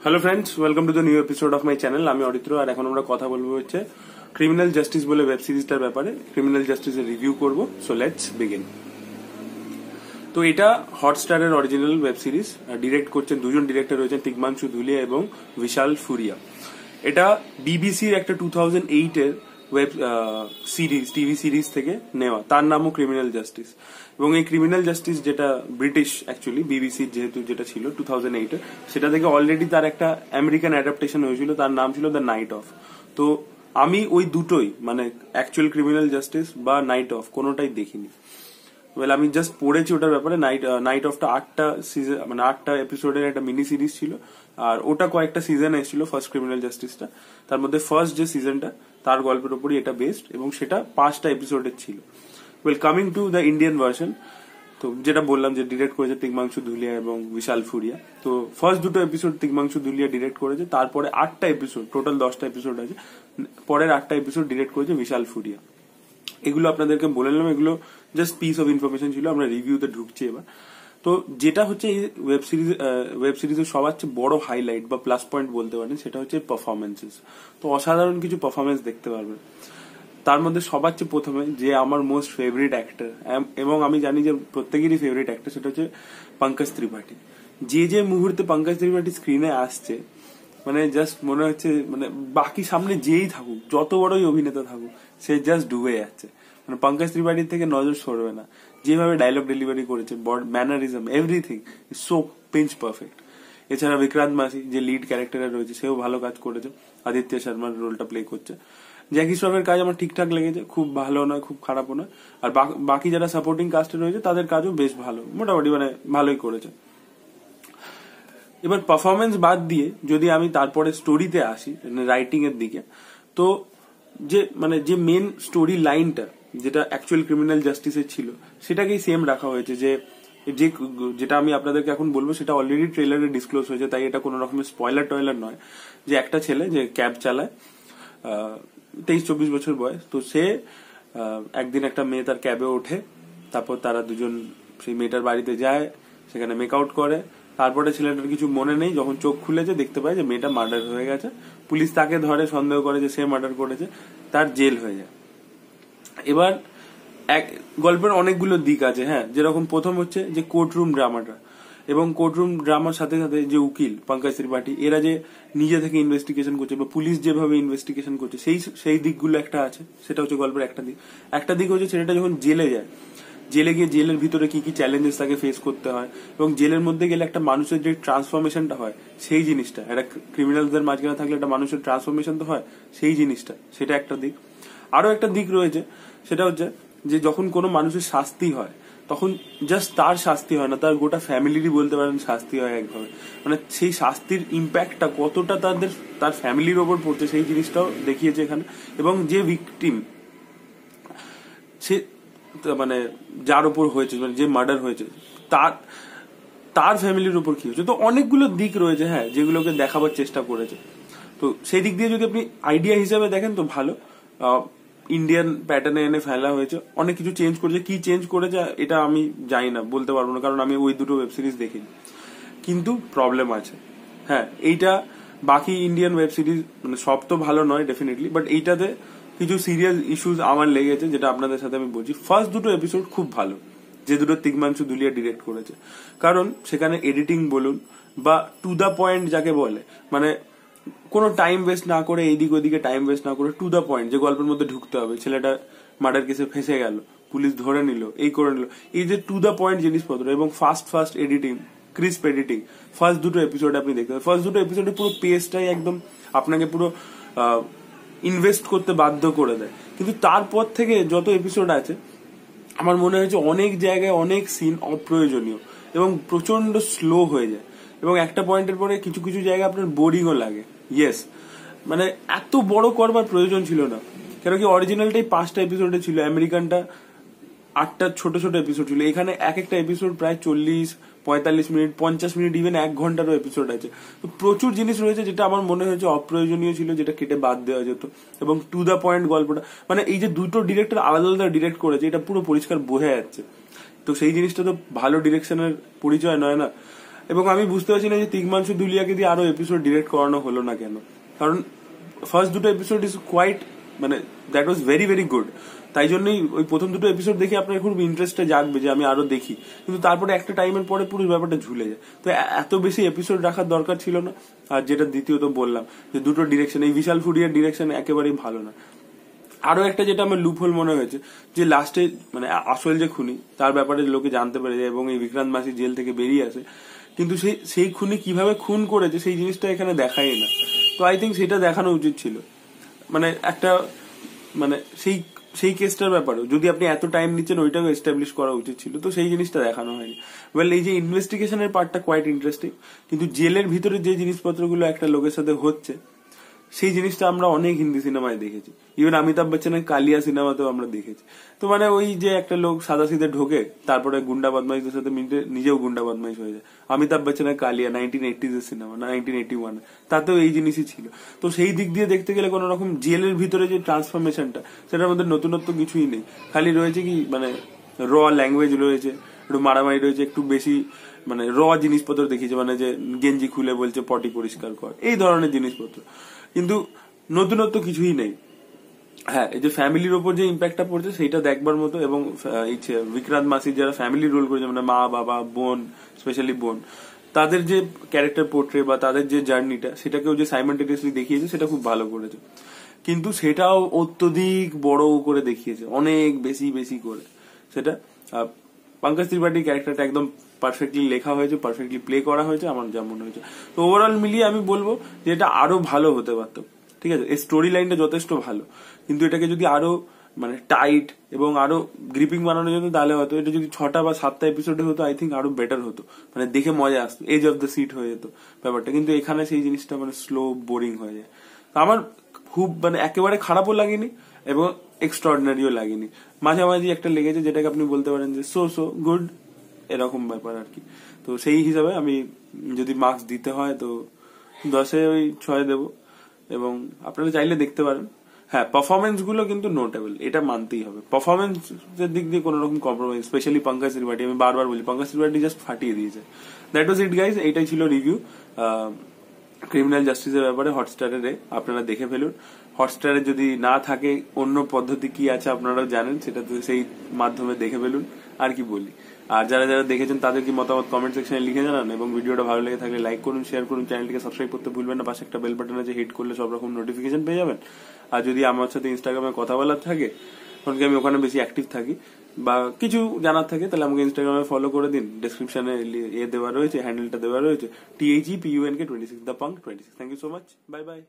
Hello friends, welcome to the new episode of my channel. আমি অরিত্র, আর এখন আমরা কথা বলবো হচ্ছে ক্রিমিনাল জাস্টিস বলে ওয়েব সিরিজটার ব্যাপারে। ক্রিমিনাল জাস্টিসের রিভিউ করব, সো লেটস বিগিন। তো এটা হটস্টারের অরিজিনাল ওয়েব সিরিজ। ডিরেক্ট করছেন দুজন ডিরেক্টর রয়েছেন, তিগ্মাংশু ধুলিয়া এবং বিশাল ফুরিয়া। এটা বিবিসির একটা 2008-এর ওয়েব সিরিজ, টিভি সিরিজ থেকে নেওয়া। তার নামও ক্রিমিনাল জাস্টিস। এবং এই ক্রিমিনাল জাস্টিস যেটা ব্রিটিশ, অ্যাকচুয়ালি বিবিসির যেহেতু যেটা ছিল 2008-এ, সেটা থেকে অলরেডি তার একটা আমেরিকান অ্যাডাপ্টেশন হয়েছিল, তার নাম ছিল দ্য নাইট অফ। তো আমি ওই দুটোই, মানে অ্যাকচুয়াল ক্রিমিনাল জাস্টিস বা নাইট অফ, কোনোটাই দেখিনি। আমি জাস্ট পড়েছি ওটার ব্যাপারে। নাইট অফটা 8টা সিজন, মানে 8টা এপিসোডের একটা মিনি সিরিজ ছিল, আর ওটা কয়েকটা সিজন এসেছিল ফার্স্ট ক্রিমিনাল জাস্টিসটা। তার মধ্যে ফার্স্ট যে সিজনটা, তার গল্পের উপরই এটা বেসড, এবং সেটা 5টা এপিসোডের ছিল। Coming to the Indian version, তো যেটা বললাম যে ডিরেক্ট করেছে তিগ্মাংশু ধুলিয়া এবং বিশাল ফুরিয়া। তো ফার্স্ট দুটো এপিসোড তিগ্মাংশু ধুলিয়া ডিরেক্ট করেছে, তারপরে 8টা এপিসোড, টোটাল 10টা এপিসোড আছে, পরের 8টা এপিসোড ডিরেক্ট করেছে বিশাল ফুরিয়া। এগুলো আপনাদেরকে বলে নিলাম, এগুলো জাস্ট পিস অফ ইনফরমেশন ছিল। আমরা রিভিউতে ঢুকছি এবার। তো যেটা হচ্ছে এই ওয়েব সিরিজের সবার চেয়ে বড় হাইলাইট বা প্লাস পয়েন্ট বলতে পারেন, সেটা হচ্ছে পারফরমেন্সেস। তো অসাধারণ কিছু পারফরমেন্স দেখতে পারবেন। তার মধ্যে সবার চেয়ে প্রথমে যে আমার মোস্ট ফেভারিট অ্যাক্টর, এবং আমি জানি যে প্রত্যেকেরই ফেভারিট অ্যাক্টর, সেটা হচ্ছে পঙ্কজ ত্রিপাঠী। যে মুহূর্তে পঙ্কজ ত্রিপাঠী স্ক্রিনে আসছে, মানে জাস্ট মনে হচ্ছে, মানে বাকি সামনে যেই থাকুক, যত বড়ই অভিনেতা থাকুক, সে জাস্ট ডুবে যাচ্ছে। মানে পঙ্কজ ত্রিপাঠীর থেকে নজর সরবে না। যেভাবে ডায়লগ ডেলিভারি করেছে, mannerism, everything is so pinch perfect. এছাড়া বিক্রান্ত মাসি যে লিড ক্যারেক্টারে রয়েছে, সেও ভালো কাজ করেছে। আদিত্য শর্মার রোলটা প্লে করছে। জ্যাকি শ্রফের কাজ আমার ঠিকঠাক লেগেছে, খুব ভালো নয়, খুব খারাপও নয়। আর বাকি যারা সাপোর্টিং কাস্টে রয়েছে, তাদের কাজও বেশ ভালো, মোটামুটি মানে ভালোই করেছে। এবার পারফরমেন্স বাদ দিয়ে যদি আমি তারপরে স্টোরিতে আসি, রাইটিং এর দিকে, তো যে মেন স্টোরি লাইনটা, যেটা অ্যাকচুয়াল ক্রিমিনাল জাস্টিসের ছিল, সেটাকেই সেম রাখা হয়েছে। যেটা আমি আপনাদেরকে এখন বলবো, সেটা অলরেডি ট্রেলারে ডিসক্লোজ হয়েছে, তাই এটা কোনো রকমের স্পয়লার টয়লার নয়। যে একটা ছেলে যে ক্যাব চালায়, 23-24 বছর বয়স, তো সে একদিন একটা মেয়ে তার ক্যাবে ওঠে, তারপর তারা দুজন সেই মেয়েটার বাড়িতে যায়, সেখানে মেক আউট করে। তারপরে ছেলেটার কিছু মনে নেই, যখন চোখ খুলেছে দেখতে পায় যে মেয়েটা মার্ডার হয়ে গেছে। পুলিশ তাকে ধরে, সন্দেহ করে যে সে মার্ডার করেছে, তার জেল হয়ে যায়। এবার গল্পের অনেকগুলো দিক আছে, হ্যাঁ, যেরকম প্রথম হচ্ছে যে কোর্টরুম ড্রামাটা, এবং কোর্টরুম ড্রামার সাথে সাথে যে উকিল পঙ্কজ ত্রিপাঠী, এরা যে নিজে থেকে ইনভেস্টিগেশন করছে, বা পুলিশ যেভাবে ইনভেস্টিগেশন করছে, সেই দিকগুলো একটা আছে। সেটা হচ্ছে গল্পের একটা দিক। একটা দিক হচ্ছে ছেলেটা যখন জেলে যায়, জেলে গিয়ে জেলের ভিতরে কি কি চ্যালেঞ্জেস তাকে ফেস করতে হয়, এবং জেলের মধ্যে গেলে একটা মানুষের যে ট্রান্সফরমেশনটা হয়, সেই জিনিসটা, একটা ক্রিমিনালদের মাঝখানে থাকলে একটা মানুষের ট্রান্সফরমেশন তো হয়, সেই জিনিসটা, সেটা একটা দিক। আরো একটা দিক রয়েছে, সেটা হচ্ছে যে যখন কোনো মানুষের শাস্তি হয়, তখন জাস্ট তার শাস্তি হয় না, তার গোটা ফ্যামিলিরই বলতে পারেন শাস্তি হয় একভাবে। মানে সেই শাস্তির ইম্প্যাক্টটা কতটা তার ফ্যামিলির ওপর পড়ছে, সেই জিনিসটাও দেখিয়েছে এখানে। এবং যে ভিকটিম, সে মানে যার উপর হয়েছে, মানে যে মার্ডার হয়েছে, তার ফ্যামিলির উপর কি হয়েছে। তো অনেকগুলো দিক রয়েছে, হ্যাঁ, যেগুলোকে দেখাবার চেষ্টা করেছে। তো সেই দিক দিয়ে যদি আপনি আইডিয়া হিসেবে দেখেন, তো ভালো। ইন্ডিয়ান প্যাটার্নে এনে ফেলা হয়েছে, অনেক কিছু চেঞ্জ করেছে। কি চেঞ্জ করেছে এটা আমি জানি না, বলতে পারবো না, কারণ আমি ওই দুটো ওয়েব সিরিজ দেখিনি। কিন্তু প্রবলেম আছে, হ্যাঁ, এইটা বাকি ইন্ডিয়ান ওয়েব সিরিজ, মানে সব তো ভালো নয় ডেফিনেটলি, বাট এইটাতে কিছু সিরিয়াস ইস্যুস আমার লেগেছে, যেটা আপনাদের সাথে আমি বলছি। ফার্স্ট দুটো এপিসোড খুব ভালো, যে দুটো তিগ্মাংশু ধুলিয়া ডিরেক্ট করেছে, কারণ সেখানে এডিটিং বলুন বা টু দা পয়েন্ট যাকে বলে, মানে কোনো টাইম ওয়েস্ট না করে, এইদিক ওইদিকে টাইম ওয়েস্ট না করে, টু দা পয়েন্ট, যে গল্পের মধ্যে ঢুকতে হবে, ছেলেটা মার্ডার কেসে ফেসে গেল, পুলিশ ধরে নিল, এই করে নিল, এই যে টু দা পয়েন্ট জিনিসপত্র, এবং fast editing, crisp editing, first দুটো এপিসোড আপনি দেখতে পাবেন। ফার্স্ট দুটো এপিসোডে পুরো পেজটাই একদম আপনাকে পুরো ইনভেস্ট করতে বাধ্য করে দেয়। কিন্তু তারপর থেকে যত এপিসোড আছে, আমার মনে হয়েছে অনেক জায়গায় অনেক সিন অপ্রয়োজনীয় এবং প্রচন্ড স্লো হয়ে যায়, এবং একটা পয়েন্টের পরে কিছু কিছু জায়গায় আপনার বোরিংও লাগে। ইয়েস, মানে এত বড় করবার প্রয়োজন ছিল না, কেন কি অরিজিনালটাই 5টা এপিসোডে ছিল, আমেরিকানটা 8টা ছোট ছোট এপিসোড ছিল। এখানে এক একটা এপিসোড প্রায় 40-45 মিনিট, 50 মিনিট, ইভেন 1 ঘন্টারও এপিসোড আছে। তো প্রচুর জিনিস রয়েছে যেটা আমার মনে হয়েছে অপ্রয়োজনীয় ছিল, যেটা কেটে বাদ দেওয়া যেত, এবং টু দা পয়েন্ট গল্পটা, মানে এই যে দুটো ডিরেক্টর আলাদা আলাদা ডিরেক্ট করেছে, এটা পুরো পরিষ্কার বোঝা যাচ্ছে। তো সেই জিনিসটা তো ভালো ডিরেকশনের পরিচয় নয় না। এবং আমি বুঝতে পারছি না যে তিগ্মাংশু ধুলিয়াকে দিয়ে আরো এপিসোড ডিরেক্ট করানো হলো না কেন, কারণ ফার্স্ট দুটো এপিসোড ইজ কোয়াইট, মানে that was very very good. তাই জন্যই ওই প্রথম দুটো এপিসোড দেখে আপনার খুব ইন্টারেস্টে জাগবে যে আমি আরো দেখি, কিন্তু তারপরে একটা টাইমের পরে পুরো ব্যাপারটা ঝুলে যায়। তো এত বেশি এপিসোড রাখার দরকার ছিল না। আর যেটা দ্বিতীয়ত বললাম যে দুটো ডিরেকশন, এই বিশাল ফুডিয়ার ডিরেকশন একেবারেই ভালো না। আরো একটা যেটা আমার লুপহোল মনে হয়েছে যে লাস্টে মানে আসল যে খুনি তার ব্যাপারে লোকে জানতে পেরে যায় এবং এই বিক্রান্ত মাসি জেল থেকে বেরিয়ে আসে, কিন্তু সেই খুনি কিভাবে খুন করেছে সেই জিনিসটা এখানে দেখাই না। তো আই থিঙ্ক সেটা দেখানো উচিত ছিল, মানে একটা মানে সেই কেসটার ব্যাপারেও যদি আপনি এত টাইম নিচ্ছেন ওইটাও এস্টাবলিশ করা উচিত ছিল, তো সেই জিনিসটা দেখানো হয়নি। ওয়েল, এই যে ইনভেস্টিগেশনের পার্টটা কোয়াইট ইন্টারেস্টিং, কিন্তু জেলের ভিতরে যে জিনিসপত্রগুলো একটা লোকের সাথে হচ্ছে সেই জিনিসটা আমরা অনেক হিন্দি সিনেমায় দেখেছি, ইভেন অমিতাভ বচ্চনের কালিয়া সিনেমাতেও আমরা দেখেছি। তো মানে ওই যে একটা লোক সাদা সিধে ঢোকে, তারপরে গুন্ডা বদমাইশদের সাথে মিলে নিজেও গুন্ডা বদমাইশ হয়ে যায়। অমিতাভ বচ্চনের কালিয়া 1980s এর সিনেমা না 1981, তাতেও এই জিনিসই ছিল। তো সেই দিক দিয়ে দেখতে গেলে কোন রকম জেলের ভিতরে যে ট্রান্সফরমেশনটা, সেটার মধ্যে নতুনত্ব কিছুই নেই। খালি রয়েছে কি মানে র ল্যাঙ্গুয়েজ রয়েছে, একটু মারামারি রয়েছে, একটু বেশি মানে র জিনিসপত্র দেখিয়েছে, মানে যে গেঞ্জি খুলে বলছে পটি পরিষ্কার কর, এই ধরনের জিনিসপত্র, কিন্তু নতুনত্ব কিছুই নেই। হ্যাঁ, এই যে ফ্যামিলির ওপর যে ইম্প্যাক্টটা পড়ছে সেইটা দেখবার মতো, এবং এই বিক্রান্ত মাসি যারা ফ্যামিলি রোল করেছে, মানে মা বাবা বোন, স্পেশালি বোন, তাদের যে ক্যারেক্টার পোর্ট্রে বা তাদের যে জার্নিটা সেটাকেও যে সাইমালটেনিয়াসলি দেখিয়েছে সেটা খুব ভালো করেছে, কিন্তু সেটাও অত্যধিক বড় করে দেখিয়েছে, অনেক বেশি বেশি করে। সেটা পঙ্কজ ত্রিপাঠীর ক্যারেক্টারটা একদম পারফেক্টলি লেখা হয়েছে, পারফেক্টলি প্লে করা হয়েছে, আমার যা মনে হয়েছে। তো ওভারঅল মিলিয়ে আমি বলবো যে এটা আরো ভালো হতে পারতো। ঠিক আছে, এই স্টোরি লাইনটা যথেষ্ট ভালো, কিন্তু এটাকে যদি আরো মানে টাইট এবং আরো গ্রিপিং বানানো যেত তাহলে হয়তো এটা যদি 6টা বা 7টা এপিসোডে হতো আই থিঙ্ক আরো বেটার হতো, মানে দেখে মজা আসতো, এজ অফ দ্য সিট হয়ে যেত ব্যাপারটা। কিন্তু এখানে সেই জিনিসটা মানে স্লো বোরিং হয়ে যায়। আমার খুব মানে একেবারে খারাপও লাগেনি এবং এক্সট্রাঅর্ডিনারিও লাগেনি, মাঝামাঝি একটা লেগেছে, যেটাকে আপনি বলতে পারেন যে সো গুড, এরকম ব্যাপার আর কি। তো সেই হিসাবে আমি যদি মার্কস দিতে হয় তো 10-এ ওই 6 দেবো, এবং আপনারা চাইলে দেখতে পারেন। হ্যাঁ, পারফরমেন্স গুলো কিন্তু নোটেবল, এটা মানতেই হবে। পারফরমেন্সের দিক দিয়ে কোনো রকম কম্প্রোমাইজ, স্পেশালি পঙ্কজ ত্রিপাঠী, আমি বারবার বলি পঙ্কজ ত্রিপাঠী জাস্ট ফাটিয়ে দিয়েছে। দ্যাট ওয়াজ ইট গাইজ, এইটাই ছিল রিভিউ ক্রিমিনাল জাস্টিসের ব্যাপারে হটস্টারে। আপনারা দেখে ফেলুন। হটস্টারে যদি না থাকে অন্য পদ্ধতি কি আছে আপনারাও জানেন, সেটা তো সেই মাধ্যমে দেখে ফেলুন। আর কি বলি, আর যারা যারা দেখেছেন তাদের কি মতামত কমেন্ট সেকশনে লিখে জানান, এবং ভিডিওটা ভালো লেগে থাকলে লাইক করুন, শেয়ার করুন, চ্যানেলটিকে সাবস্ক্রাইব করতে ভুলবেন না। পাশে একটা বেল বাটন আছে, হিট করলে সব রকম নোটিফিকেশন পেয়ে যাবেন। আর যদি আমার সাথে ইনস্টাগ্রামে কথা বলার থাকে, কারণ কি আমি ওখানে বেশি অ্যাক্টিভ থাকি, বা কিছু জানার থাকে, তাহলে আমাকে ইনস্টাগ্রামে ফলো করে দিন। ডেসক্রিপশনে দেওয়া রয়েছে, হ্যান্ডেলটা দেওয়া রয়েছে, THEPUNK26, the punk 26। Thank you so much, bye by.